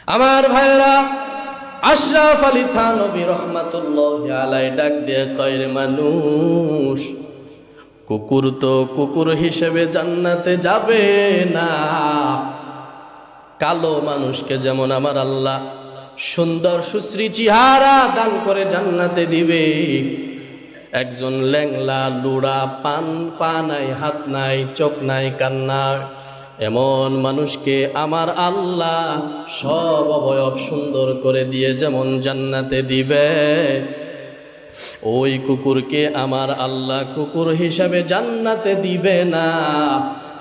আমার ভাইরা, আশরাফ আলী থানভী রহমাতুল্লাহি আলাইহি ডাক দিয়ে কয়, রে মানুষ, কুকুর তো কুকুর হিসেবে জান্নাতে যাবে না। কালো মানুষকে যেমন আমার আল্লাহ সুন্দর সুশ্রী চেহারা দান করে জান্নাতে দিবে, একজন ল্যাংলা লুড়া পা নাই, হাত নাই, চোখ নাই, কান নাই, এমন মানুষকে আমার আল্লাহ সব অবয়ব সুন্দর করে দিয়ে যেমন জান্নাতে দিবে, ওই কুকুরকে আমার আল্লাহ কুকুর হিসাবে জান্নাতে দিবে না।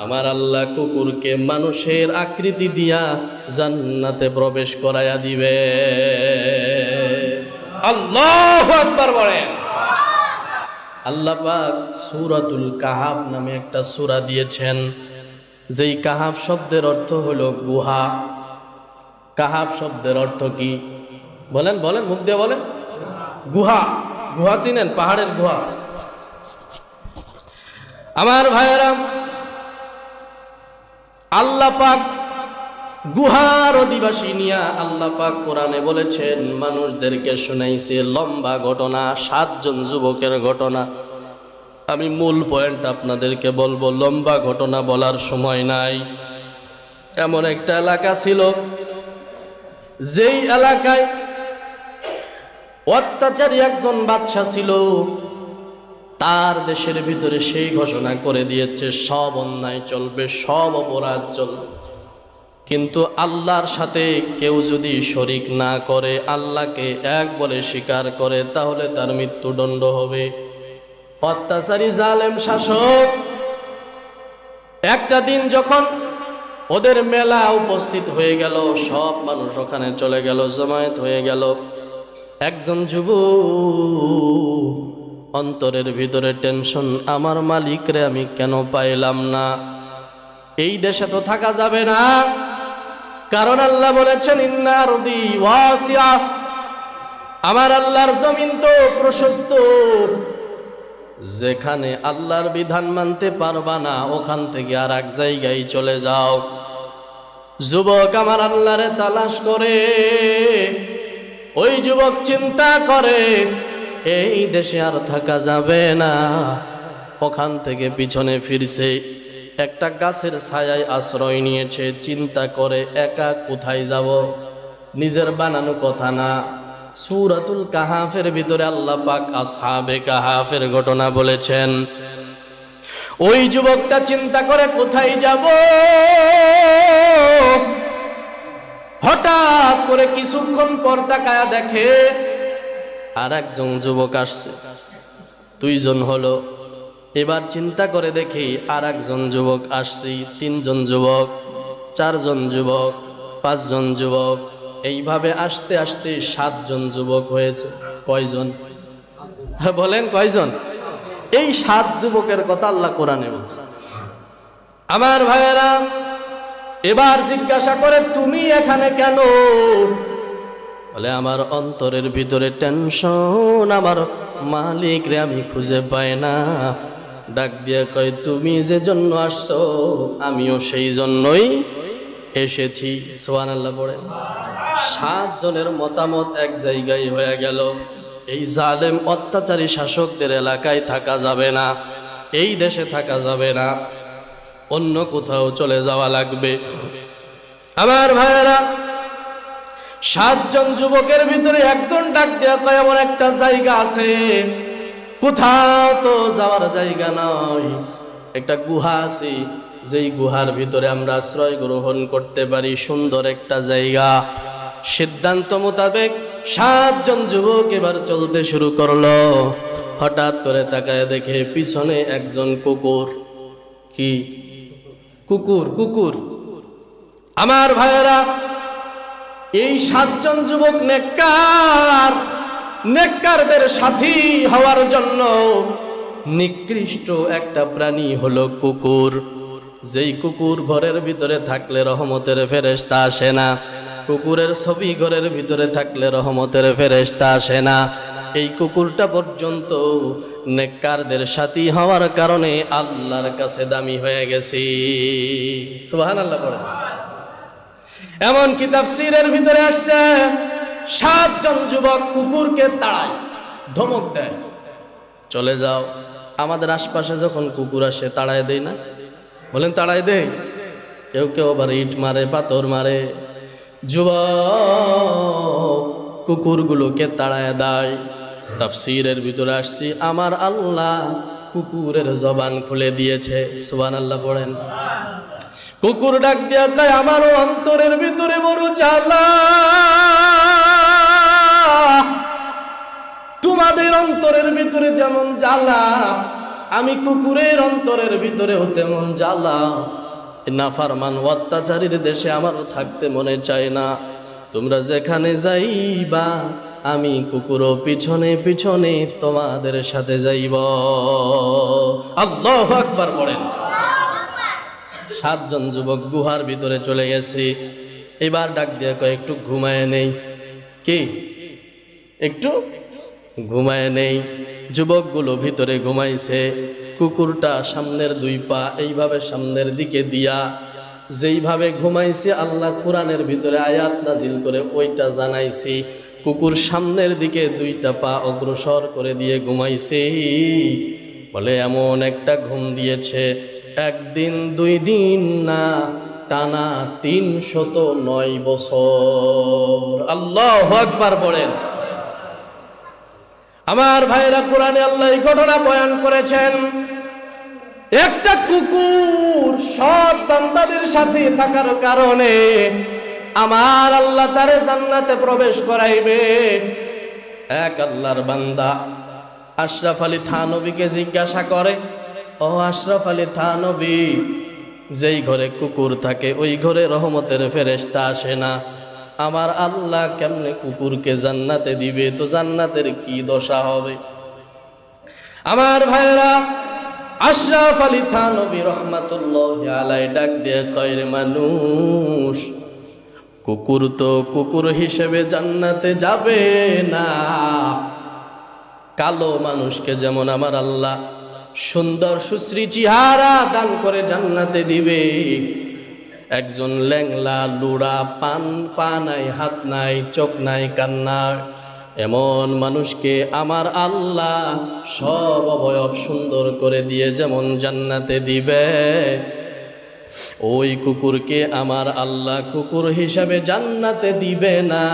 আমার আল্লাহ কুকুরকে মানুষের আকৃতি দিয়া জান্নাতে প্রবেশ করাইয়া দিবে। আল্লাহু আকবার বলেন। আল্লাহ পাক সূরাতুল কাহাফ নামে একটা সূরা দিয়েছেন, যেই কাহাফ শব্দের অর্থ হলো গুহা। কাহাফ শব্দের অর্থ কি বলেন? বলেন, মুখ দিয়ে বলেন। গুহা। গুহা চিনেন? পাহাড়ের গুহা। আমার ভাইয়েরা, আল্লাহ পাক গুহার অধিবাসী নিয়া আল্লাহ পাক কোরআনে বলেছেন, মানুষদেরকে শুনাইছে লম্বা ঘটনা, 7 জন যুবকের ঘটনা। আমি মূল পয়েন্ট আপনাদেরকে বলবো, লম্বা ঘটনা বলার সময় নাই। এমন একটা এলাকা ছিল, যেই এলাকায় অত্যাচারী একজন বাদশা ছিল। তার দেশের ভিতরে সেই ঘোষণা করে দিয়েছে, সব অন্যায় চলবে, সব অপরাধ চলবে, কিন্তু আল্লাহর সাথে কেউ যদি শরিক না করে, আল্লাহকে এক বলে স্বীকার করে, তাহলে তার মৃত্যুদণ্ড হবে। অত্যাচারী জালেম শাসক একটা দিন যখন ওদের মেলা উপস্থিত হয়ে গেল, সব মানুষ ওখানে চলে গেল, জমায়েত হয়ে গেল। একজন যুবক অন্তরের ভিতরে টেনশন, আমার মালিকরে আমি কেন পাইলাম না? এই দেশে তো থাকা যাবে না, কারণ আল্লাহ বলেছেন, ইন্না আরদি ওয়াসিআ, আমার আল্লাহর জমিন তো প্রশস্ত, যেখানে আল্লাহর বিধান মানতে পারবা না, ওখান থেকে আর এক জায়গায় চলে যাও। যুবক আমার আল্লাহরে তালাশ করে, ওই যুবক চিন্তা করে, এই দেশে আর থাকা যাবে না। ওখান থেকে পিছনে ফিরছে, একটা গাছের ছায়ায় আশ্রয় নিয়েছে। চিন্তা করে, একা কোথায় যাব? নিজের বানানো কথা না। সূরাতুল কাহাফের ভিতরে আল্লাহ পাক আসহাবে কাহাফের ঘটনা বলেছেন। ওই যুবকটা চিন্তা করে, কোথায় যাব? হঠাৎ করে কিছুক্ষণ পর তাকায়া দেখে আর একজন যুবক আসছে। 2 জন হলো। এবার চিন্তা করে দেখি, আর একজন যুবক আসছে, 3 জন যুবক, 4 জন যুবক, 5 জন যুবক, এইভাবে আসতে আসতে 7 জন যুবক হয়েছে। কয়জন? বলেন কয়জন? এই 7 যুবকের কথা আল্লাহ কোরআনে বলছে। আমার ভাইয়েরা, এবার জিজ্ঞাসা করে, তুমি এখানে কেন? বলে, আমার অন্তরের ভিতরে টেনশন, আমার মালিক রে আমি খুঁজে পাই না। ডাক দিয়ে কয়, তুমি যে জন্য আসছো, আমিও সেই জন্যই এসেছি। সুবহানাল্লাহ পড়ে। 7 জনের মতামত এক জায়গায় হয়ে গেল, এই জালেম অত্যাচারী শাসকদের এলাকায় থাকা যাবে না, এই দেশে থাকা যাবে না, অন্য কোথাও চলে যাওয়া লাগবে। আমার ভাইয়েরা, 7 জন যুবকের ভিতরে একজন ডাক দেয়া কয়, এমন একটা জায়গা আছে, কোথাও তো যাওয়ার জায়গা নয়, একটা গুহা আছে, যেই গুহার ভিতরে আমরা আশ্রয় গ্রহণ করতে পারি, সুন্দর একটা জায়গা। সিদ্ধান্ত মোতাবেক 7 জন যুবক এবার চলতে শুরু করলো। হঠাৎ করে তাকায় দেখে পিছনে একজন কুকুর। কি? কুকুর। কুকুর। আমার ভাইয়েরা, এই 7 জন যুবক নেককারদের সাথী হওয়ার জন্য নিকৃষ্ট একটা প্রাণী হলো কুকুর। যেই কুকুর ঘরের ভিতরে থাকলে রহমতের ফেরেশতা আসে না, কুকুরের ছবি ঘরের ভিতরে থাকলে রহমতের ফেরেশতা আসে না। এই কুকুরটা পর্যন্ত নেককারদের সাথী হওয়ার কারণে আল্লাহর কাছে দামি হয়ে গেছে। সুবহানাল্লাহ পড়ে। এমনকি তাফসীরের ভিতরে আসছে 7 জন যুবক কুকুরকে তাড়ায়, ধমক দেয়, চলে যাও। আমাদের আশপাশে যখন কুকুর আসে তাড়ায় দেয় না? বলেন তাড়ায় দেয়? কেউ কেউ আবার ইট মারে, পাথর মারে। যুবক কুকুরগুলোকে তাড়ায় দেয়। তাফসীরের ভিতরে আসছি আমার আল্লাহ কুকুরের জবান খুলে দিয়েছে। সুবহানাল্লাহ পড়েন। কুকুর ডাক দিয়া কয় আমার অন্তরের ভিতরে বড় জ্বালা, তোমাদের অন্তরের ভিতরে যেমন জ্বালা আমি কুকুরের অন্তরের ভিতরেও তেমন জ্বালা। নাফরমান অত্যাচারীর দেশে আমারও থাকতে মনে চায় না। তোমরা যেখানে যাইবা আমি কুকুরও পিছনে পিছনে তোমাদের সাথে যাইব। আল্লাহু আকবার পড়েন। 7 জন যুবক গুহার ভিতরে চলে গেছে। এবার ডাক দিয়ে কয় একটু ঘুমায় নেই। কি একটু ঘুমায় নেই? যুবকগুলো ভিতরে ঘুমাইছে। কুকুরটা সামনের 2 পা এইভাবে সামনের দিকে দিয়া যেইভাবে ঘুমাইছে আল্লাহ কোরআনের ভিতরে আয়াত নাজিল করে ওইটা জানাইছি। কুকুর সামনের দিকে 2টা পা অগ্রসর করে দিয়ে ঘুমাইছে। বলে এমন একটা ঘুম দিয়েছে 1 দিন 2 দিন না, টানা 309 বছর। আল্লাহু আকবার পড়েন। আমার ভাইরা, কোরআনে আল্লাহ এই ঘটনা বয়ান করেছেন। একটা কুকুর সৎ বান্দাদের সাথে থাকার কারণে আমার আল্লাহ তারে জান্নাতে প্রবেশ করাইবে। এক আল্লাহর বান্দা আশরাফ আলী থানবীকে জিজ্ঞাসা করে, ও আশরাফ আলী থানবী, যেই ঘরে কুকুর থাকে ওই ঘরে রহমতের ফেরেশতা আসে না, আমার আল্লাহ কেমনে কুকুরকে জান্নাতে দিবে? তো জান্নাতের কি দশা হবে? আমার ভাইরা, আশরাফ আলী থানবী রহমাতুল্লাহি আলাইহি ডাক দিয়ে কয়, রে মানুষ, কুকুর তো কুকুর হিসেবে জান্নাতে যাবে না। কালো মানুষকে যেমন আমার আল্লাহ সুন্দর সুশ্রী চেহারা দান করে জান্নাতে দিবে, একজন ল্যাংলা লুড়া পা নাই, হাত নাই, চোখ নাই, কান নাই, এমন মানুষকে আমার আল্লাহ সব অবয়ব সুন্দর করে দিয়ে যেমন জান্নাতে দিবে, ওই কুকুরকে আমার আল্লাহ কুকুর হিসাবে জান্নাতে দিবে না।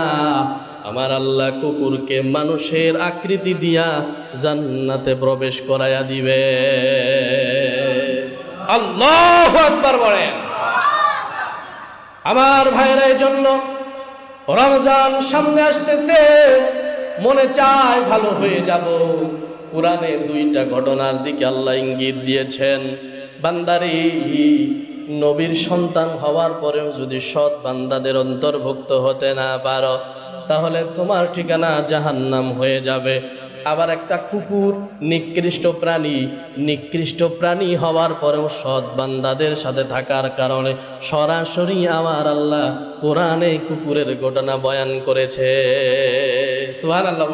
আমার আল্লাহ কুকুরকে মানুষের আকৃতি দিয়া জান্নাতে প্রবেশ করায়া দিবে। আল্লাহু আকবার বলেন। আমার ভাইরা, এই জন্য রমজান সামনে আসতেছে, মনে চায় ভালো হয়ে যাব। কোরআনে 2টা ঘটনার দিকে আল্লাহ ইঙ্গিত দিয়েছেন। বান্দারি, নবীর সন্তান হওয়ার পরেও যদি সৎ বান্দাদের অন্তর্ভুক্ত হতে না পারো তাহলে তোমার ঠিকানা জাহান্নাম হয়ে যাবে। আবার একটা কুকুর নিকৃষ্ট প্রাণী হওয়ার পরেও সৎ বান্দাদের সাথে থাকার কারণে সরাসরি আমার আল্লাহ কোরআনে কুকুরের ঘটনা বয়ান করেছে। সুবহানাল্লাহ।